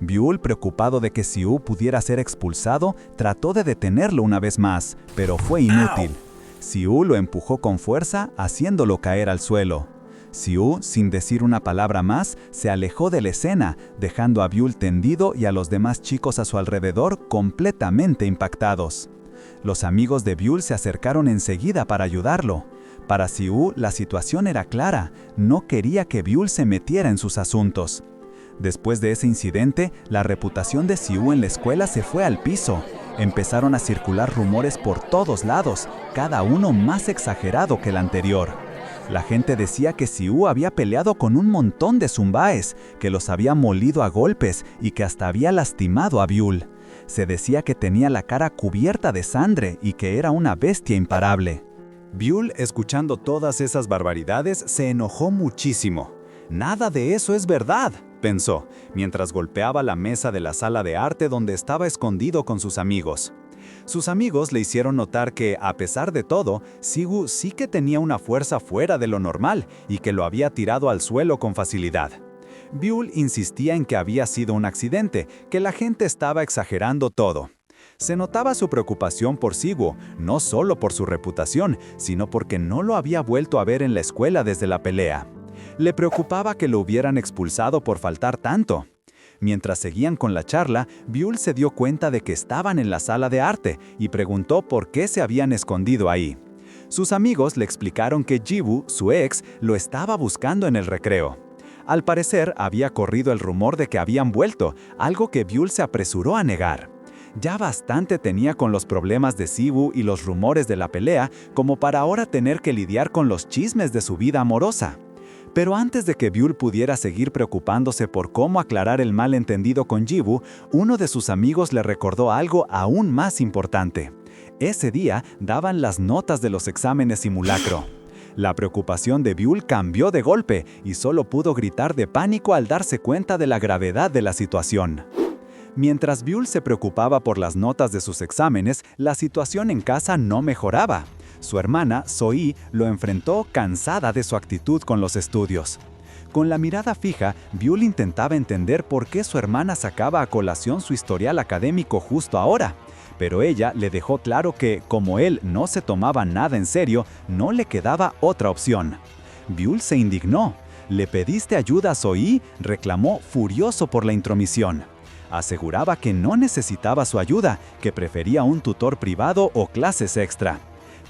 Byul, preocupado de que Siu pudiera ser expulsado, trató de detenerlo una vez más, pero fue inútil. Siu lo empujó con fuerza, haciéndolo caer al suelo. Siu, sin decir una palabra más, se alejó de la escena, dejando a Byul tendido y a los demás chicos a su alrededor completamente impactados. Los amigos de Byul se acercaron enseguida para ayudarlo. Para Siu, la situación era clara, no quería que Byul se metiera en sus asuntos. Después de ese incidente, la reputación de Siu en la escuela se fue al piso. Empezaron a circular rumores por todos lados, cada uno más exagerado que el anterior. La gente decía que Siu había peleado con un montón de Zumbaes, que los había molido a golpes y que hasta había lastimado a Byul. Se decía que tenía la cara cubierta de sangre y que era una bestia imparable. Byul, escuchando todas esas barbaridades, se enojó muchísimo. «Nada de eso es verdad», pensó, mientras golpeaba la mesa de la sala de arte donde estaba escondido con sus amigos. Sus amigos le hicieron notar que, a pesar de todo, Siu sí que tenía una fuerza fuera de lo normal y que lo había tirado al suelo con facilidad. Byul insistía en que había sido un accidente, que la gente estaba exagerando todo. Se notaba su preocupación por Siu, no solo por su reputación, sino porque no lo había vuelto a ver en la escuela desde la pelea. Le preocupaba que lo hubieran expulsado por faltar tanto. Mientras seguían con la charla, Byul se dio cuenta de que estaban en la sala de arte y preguntó por qué se habían escondido ahí. Sus amigos le explicaron que Jiwoo, su ex, lo estaba buscando en el recreo. Al parecer, había corrido el rumor de que habían vuelto, algo que Byul se apresuró a negar. Ya bastante tenía con los problemas de Siwoo y los rumores de la pelea como para ahora tener que lidiar con los chismes de su vida amorosa. Pero antes de que Byul pudiera seguir preocupándose por cómo aclarar el malentendido con Jiwoo, uno de sus amigos le recordó algo aún más importante. Ese día daban las notas de los exámenes simulacro. La preocupación de Byul cambió de golpe y solo pudo gritar de pánico al darse cuenta de la gravedad de la situación. Mientras Byul se preocupaba por las notas de sus exámenes, la situación en casa no mejoraba. Su hermana, Sohee, lo enfrentó cansada de su actitud con los estudios. Con la mirada fija, Byul intentaba entender por qué su hermana sacaba a colación su historial académico justo ahora. Pero ella le dejó claro que, como él no se tomaba nada en serio, no le quedaba otra opción. Byul se indignó. «¿Le pediste ayuda a Sohee?», reclamó furioso por la intromisión. Aseguraba que no necesitaba su ayuda, que prefería un tutor privado o clases extra.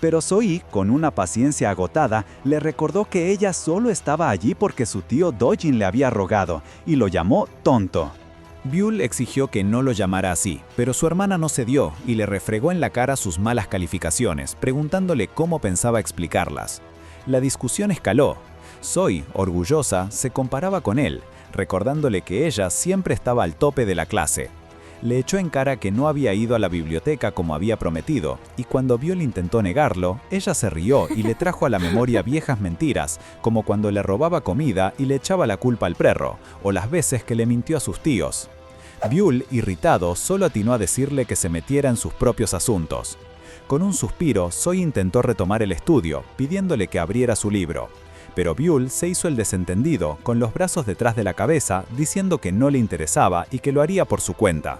Pero Sohee, con una paciencia agotada, le recordó que ella solo estaba allí porque su tío Dojin le había rogado, y lo llamó tonto. Byul exigió que no lo llamara así, pero su hermana no cedió y le refregó en la cara sus malas calificaciones, preguntándole cómo pensaba explicarlas. La discusión escaló. Sohee, orgullosa, se comparaba con él, recordándole que ella siempre estaba al tope de la clase. Le echó en cara que no había ido a la biblioteca como había prometido, y cuando Byul intentó negarlo, ella se rió y le trajo a la memoria viejas mentiras, como cuando le robaba comida y le echaba la culpa al perro, o las veces que le mintió a sus tíos. Byul, irritado, solo atinó a decirle que se metiera en sus propios asuntos. Con un suspiro, Sohee intentó retomar el estudio, pidiéndole que abriera su libro. Pero Byul se hizo el desentendido, con los brazos detrás de la cabeza, diciendo que no le interesaba y que lo haría por su cuenta.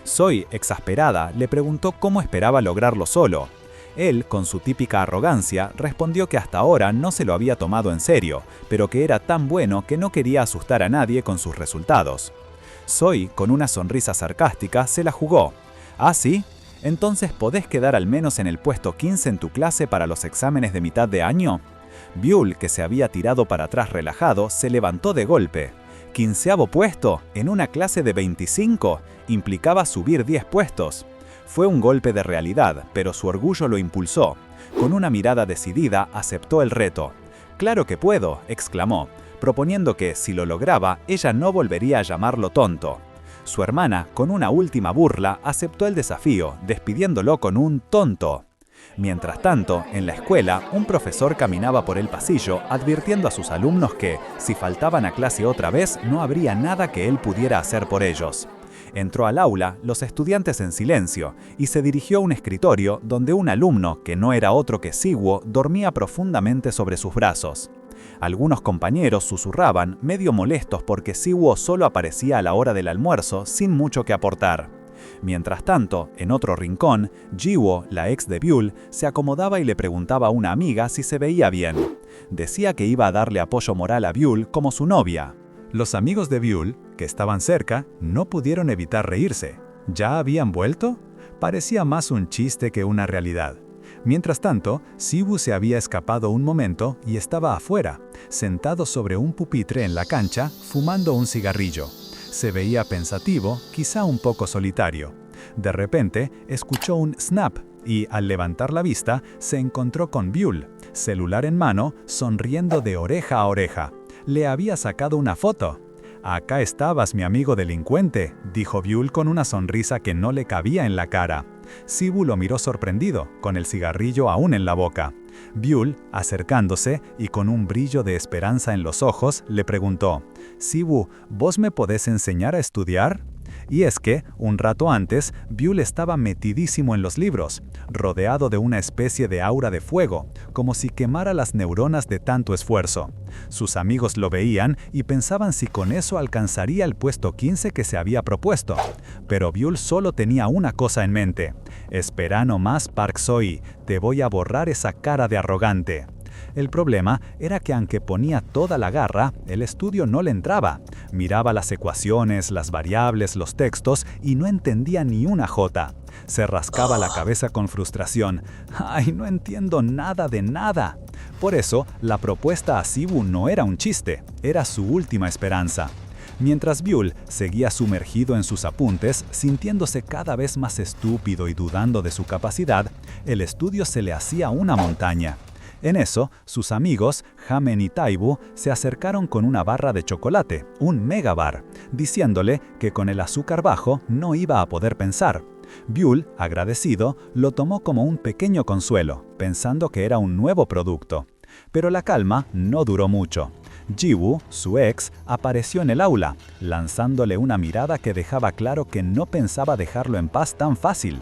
Sohee, exasperada, le preguntó cómo esperaba lograrlo solo. Él, con su típica arrogancia, respondió que hasta ahora no se lo había tomado en serio, pero que era tan bueno que no quería asustar a nadie con sus resultados. Sohee, con una sonrisa sarcástica, se la jugó. «¿Ah, sí? Entonces podés quedar al menos en el puesto 15 en tu clase para los exámenes de mitad de año». Byul, que se había tirado para atrás relajado, se levantó de golpe. «¿15º puesto? ¿En una clase de 25? Implicaba subir 10 puestos». Fue un golpe de realidad, pero su orgullo lo impulsó. Con una mirada decidida, aceptó el reto. «Claro que puedo», exclamó, proponiendo que, si lo lograba, ella no volvería a llamarlo tonto. Su hermana, con una última burla, aceptó el desafío, despidiéndolo con un tonto. Mientras tanto, en la escuela, un profesor caminaba por el pasillo advirtiendo a sus alumnos que, si faltaban a clase otra vez, no habría nada que él pudiera hacer por ellos. Entró al aula, los estudiantes en silencio, y se dirigió a un escritorio donde un alumno, que no era otro que Siwoo, dormía profundamente sobre sus brazos. Algunos compañeros susurraban, medio molestos porque Siwoo solo aparecía a la hora del almuerzo sin mucho que aportar. Mientras tanto, en otro rincón, Jiwoo, la ex de Byul, se acomodaba y le preguntaba a una amiga si se veía bien. Decía que iba a darle apoyo moral a Byul como su novia. Los amigos de Byul, que estaban cerca, no pudieron evitar reírse. ¿Ya habían vuelto? Parecía más un chiste que una realidad. Mientras tanto, Siwoo se había escapado un momento y estaba afuera, sentado sobre un pupitre en la cancha, fumando un cigarrillo. Se veía pensativo, quizá un poco solitario. De repente, escuchó un snap y, al levantar la vista, se encontró con Byul, celular en mano, sonriendo de oreja a oreja. Le había sacado una foto. «Acá estabas, mi amigo delincuente», dijo Byul con una sonrisa que no le cabía en la cara. Siwoo lo miró sorprendido, con el cigarrillo aún en la boca. Byul, acercándose y con un brillo de esperanza en los ojos, le preguntó: «Siwoo, ¿vos me podés enseñar a estudiar?». Y es que, un rato antes, Byul estaba metidísimo en los libros, rodeado de una especie de aura de fuego, como si quemara las neuronas de tanto esfuerzo. Sus amigos lo veían y pensaban si con eso alcanzaría el puesto 15 que se había propuesto. Pero Byul solo tenía una cosa en mente: «Espera nomás, Park Sohee, te voy a borrar esa cara de arrogante». El problema era que aunque ponía toda la garra, el estudio no le entraba. Miraba las ecuaciones, las variables, los textos y no entendía ni una jota. Se rascaba la cabeza con frustración. «¡Ay, no entiendo nada de nada!». Por eso, la propuesta a Siwoo no era un chiste, era su última esperanza. Mientras Byul seguía sumergido en sus apuntes, sintiéndose cada vez más estúpido y dudando de su capacidad, el estudio se le hacía una montaña. En eso, sus amigos, Hamen y Taibu, se acercaron con una barra de chocolate, un megabar, diciéndole que con el azúcar bajo no iba a poder pensar. Byul, agradecido, lo tomó como un pequeño consuelo, pensando que era un nuevo producto. Pero la calma no duró mucho. Jiwoo, su ex, apareció en el aula, lanzándole una mirada que dejaba claro que no pensaba dejarlo en paz tan fácil.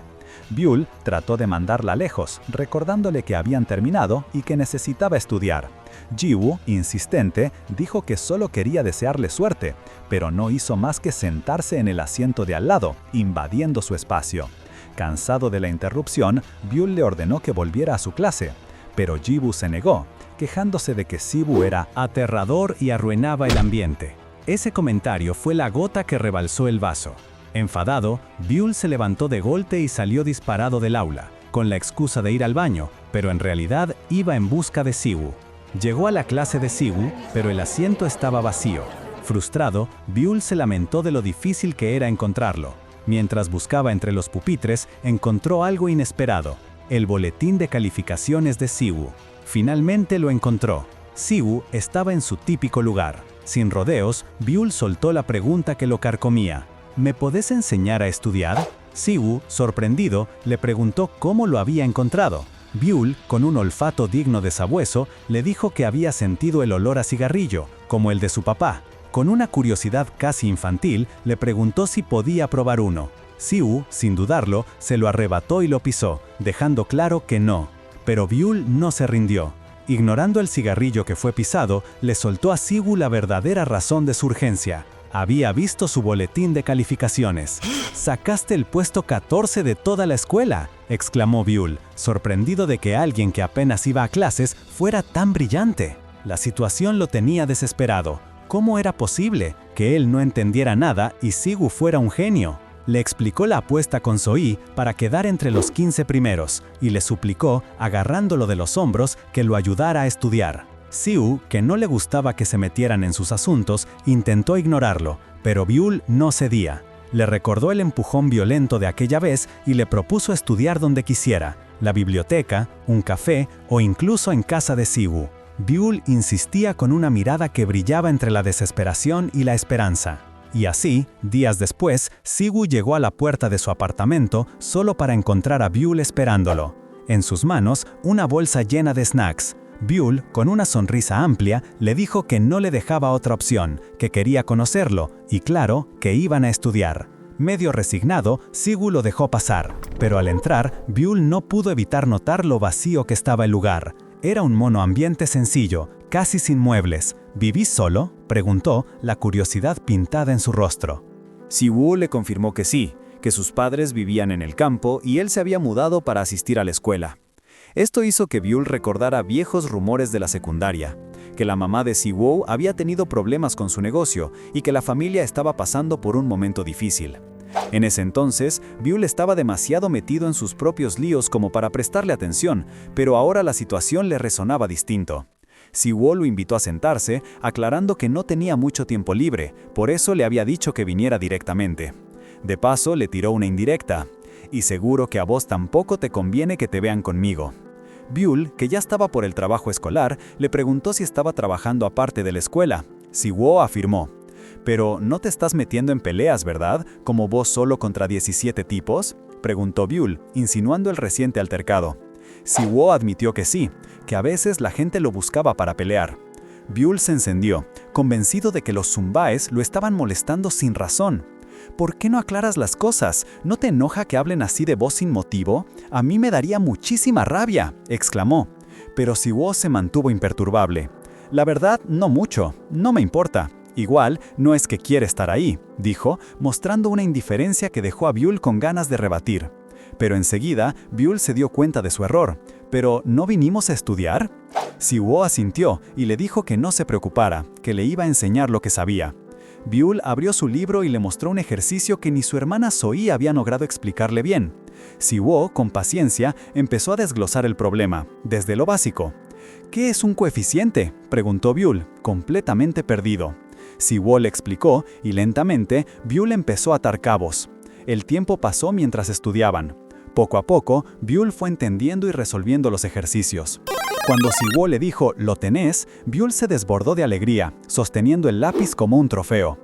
Byul trató de mandarla lejos, recordándole que habían terminado y que necesitaba estudiar. Jiwoo, insistente, dijo que solo quería desearle suerte, pero no hizo más que sentarse en el asiento de al lado, invadiendo su espacio. Cansado de la interrupción, Byul le ordenó que volviera a su clase, pero Jiwoo se negó, quejándose de que Sibu era aterrador y arruinaba el ambiente. Ese comentario fue la gota que rebalsó el vaso. Enfadado, Byul se levantó de golpe y salió disparado del aula, con la excusa de ir al baño, pero en realidad iba en busca de Siwoo. Llegó a la clase de Siwoo, pero el asiento estaba vacío. Frustrado, Byul se lamentó de lo difícil que era encontrarlo. Mientras buscaba entre los pupitres, encontró algo inesperado: el boletín de calificaciones de Siwoo. Finalmente lo encontró. Siwoo estaba en su típico lugar. Sin rodeos, Byul soltó la pregunta que lo carcomía: ¿me podés enseñar a estudiar? Siwoo, sorprendido, le preguntó cómo lo había encontrado. Byul, con un olfato digno de sabueso, le dijo que había sentido el olor a cigarrillo, como el de su papá. Con una curiosidad casi infantil, le preguntó si podía probar uno. Siwoo, sin dudarlo, se lo arrebató y lo pisó, dejando claro que no. Pero Byul no se rindió. Ignorando el cigarrillo que fue pisado, le soltó a Siwoo la verdadera razón de su urgencia. Había visto su boletín de calificaciones. «¡Sacaste el puesto 14 de toda la escuela!», exclamó Byul, sorprendido de que alguien que apenas iba a clases fuera tan brillante. La situación lo tenía desesperado. ¿Cómo era posible que él no entendiera nada y Siwoo fuera un genio? Le explicó la apuesta con Sohee para quedar entre los 15 primeros y le suplicó, agarrándolo de los hombros, que lo ayudara a estudiar. Siwoo, que no le gustaba que se metieran en sus asuntos, intentó ignorarlo, pero Byul no cedía. Le recordó el empujón violento de aquella vez y le propuso estudiar donde quisiera: la biblioteca, un café o incluso en casa de Siwoo. Byul insistía con una mirada que brillaba entre la desesperación y la esperanza. Y así, días después, Siwoo llegó a la puerta de su apartamento solo para encontrar a Byul esperándolo. En sus manos, una bolsa llena de snacks. Byul, con una sonrisa amplia, le dijo que no le dejaba otra opción, que quería conocerlo, y claro, que iban a estudiar. Medio resignado, Siwoo lo dejó pasar, pero al entrar, Byul no pudo evitar notar lo vacío que estaba el lugar. Era un monoambiente sencillo, casi sin muebles. ¿Vivís solo?, preguntó, la curiosidad pintada en su rostro. Siwoo le confirmó que sí, que sus padres vivían en el campo y él se había mudado para asistir a la escuela. Esto hizo que Byul recordara viejos rumores de la secundaria, que la mamá de Siwoo había tenido problemas con su negocio y que la familia estaba pasando por un momento difícil. En ese entonces, Byul estaba demasiado metido en sus propios líos como para prestarle atención, pero ahora la situación le resonaba distinto. Siwoo lo invitó a sentarse, aclarando que no tenía mucho tiempo libre, por eso le había dicho que viniera directamente. De paso, le tiró una indirecta: «Y seguro que a vos tampoco te conviene que te vean conmigo». Byul, que ya estaba por el trabajo escolar, le preguntó si estaba trabajando aparte de la escuela. Siwoo afirmó: «Pero no te estás metiendo en peleas, ¿verdad? ¿Como vos solo contra 17 tipos?», preguntó Byul, insinuando el reciente altercado. Siwoo admitió que sí, que a veces la gente lo buscaba para pelear. Byul se encendió, convencido de que los zumbaes lo estaban molestando sin razón. «¿Por qué no aclaras las cosas? ¿No te enoja que hablen así de vos sin motivo? A mí me daría muchísima rabia», exclamó. Pero Siwoo se mantuvo imperturbable. «La verdad, no mucho, no me importa. Igual, no es que quiera estar ahí», dijo, mostrando una indiferencia que dejó a Byul con ganas de rebatir. Pero enseguida, Byul se dio cuenta de su error. «¿Pero no vinimos a estudiar?». Siwoo asintió y le dijo que no se preocupara, que le iba a enseñar lo que sabía. Byul abrió su libro y le mostró un ejercicio que ni su hermana Sohee había logrado explicarle bien. Siwoo, con paciencia, empezó a desglosar el problema, desde lo básico. «¿Qué es un coeficiente?», preguntó Byul, completamente perdido. Siwoo le explicó y lentamente Byul empezó a atar cabos. El tiempo pasó mientras estudiaban. Poco a poco, Byul fue entendiendo y resolviendo los ejercicios. Cuando Siwoo le dijo «¿Lo tenés?», Byul se desbordó de alegría, sosteniendo el lápiz como un trofeo.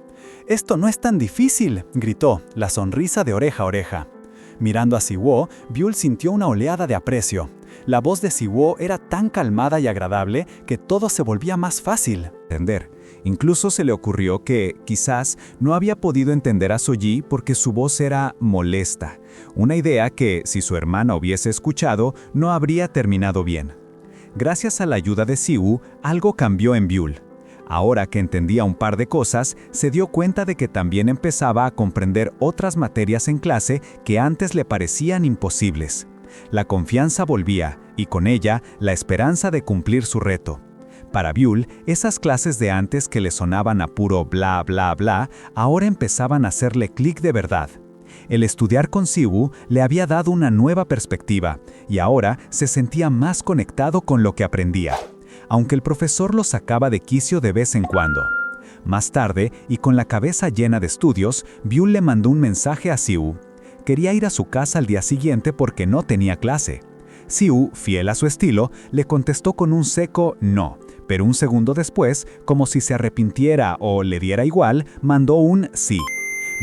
«¡Esto no es tan difícil!», gritó, la sonrisa de oreja a oreja. Mirando a Siwoo, Byul sintió una oleada de aprecio. La voz de Siwoo era tan calmada y agradable que todo se volvía más fácil. Incluso se le ocurrió que, quizás, no había podido entender a Soji porque su voz era molesta. Una idea que, si su hermana hubiese escuchado, no habría terminado bien. Gracias a la ayuda de Siwoo, algo cambió en Byul. Ahora que entendía un par de cosas, se dio cuenta de que también empezaba a comprender otras materias en clase que antes le parecían imposibles. La confianza volvía, y con ella, la esperanza de cumplir su reto. Para Byul, esas clases de antes que le sonaban a puro bla bla bla, ahora empezaban a hacerle clic de verdad. El estudiar con Siwoo le había dado una nueva perspectiva, y ahora se sentía más conectado con lo que aprendía, aunque el profesor lo sacaba de quicio de vez en cuando. Más tarde, y con la cabeza llena de estudios, Byul le mandó un mensaje a Siwoo. Quería ir a su casa al día siguiente porque no tenía clase. Siwoo, fiel a su estilo, le contestó con un seco no, pero un segundo después, como si se arrepintiera o le diera igual, mandó un sí.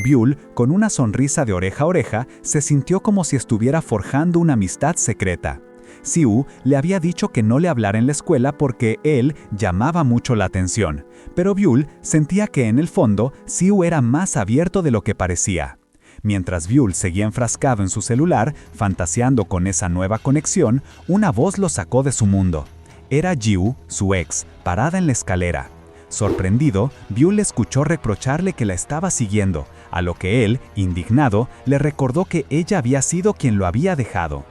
Byul, con una sonrisa de oreja a oreja, se sintió como si estuviera forjando una amistad secreta. Siwoo le había dicho que no le hablara en la escuela porque él llamaba mucho la atención, pero Byul sentía que en el fondo Siwoo era más abierto de lo que parecía. Mientras Byul seguía enfrascado en su celular, fantaseando con esa nueva conexión, una voz lo sacó de su mundo. Era Jiwoo, su ex, parada en la escalera. Sorprendido, Byul escuchó reprocharle que la estaba siguiendo, a lo que él, indignado, le recordó que ella había sido quien lo había dejado.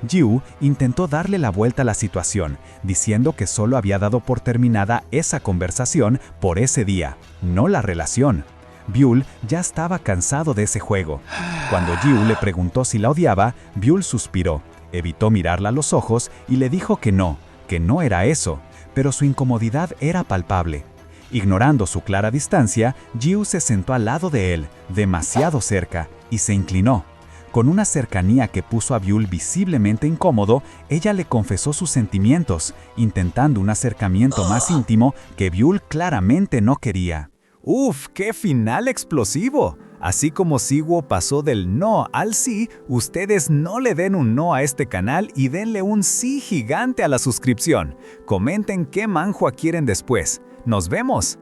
Jiwoo intentó darle la vuelta a la situación, diciendo que solo había dado por terminada esa conversación por ese día, no la relación. Byul ya estaba cansado de ese juego. Cuando Jiwoo le preguntó si la odiaba, Byul suspiró, evitó mirarla a los ojos y le dijo que no era eso, pero su incomodidad era palpable. Ignorando su clara distancia, Jiwoo se sentó al lado de él, demasiado cerca, y se inclinó. Con una cercanía que puso a Byul visiblemente incómodo, ella le confesó sus sentimientos, intentando un acercamiento más íntimo que Byul claramente no quería. ¡Uf! ¡Qué final explosivo! Así como Siwoo pasó del no al sí, ustedes no le den un no a este canal y denle un sí gigante a la suscripción. Comenten qué manhwa quieren después. ¡Nos vemos!